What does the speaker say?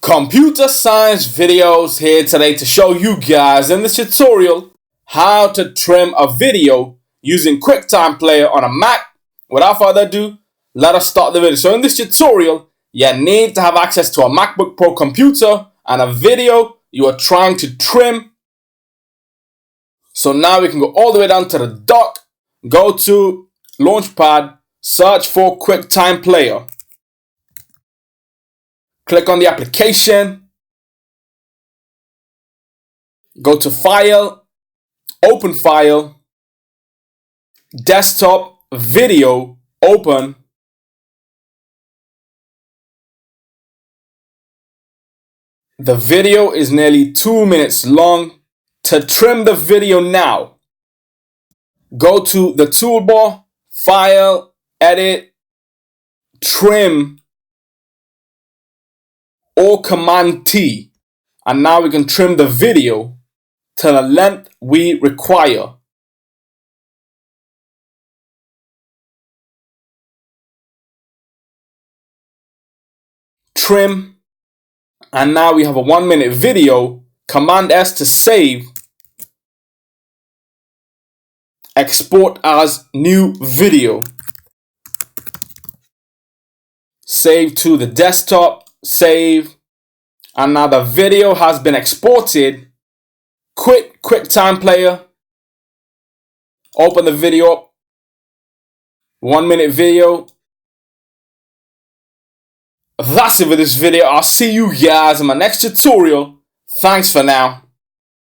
Computer science videos here today to show you guys in this tutorial how to trim a video using QuickTime Player on a Mac. Without further ado, let us start the video. So in this tutorial, you need to have access to a MacBook Pro computer and a video you are trying to trim. So now we can go all the way down to the dock, go to Launchpad, search for QuickTime Player. Click on the application, go to File, Open File, Desktop, Video, Open. The video is nearly 2 minutes long. To trim the video now, go to the toolbar, File, Edit, Trim, or Command T, and now we can trim the video to the length we require. Trim, and now we have a 1 minute video. Command S to save. Export as new video. Save to the desktop. Save, and now the video has been exported. Quit QuickTime Player, open the video up, 1 minute video. That's it for this video. I'll see you guys in my next tutorial. Thanks for now.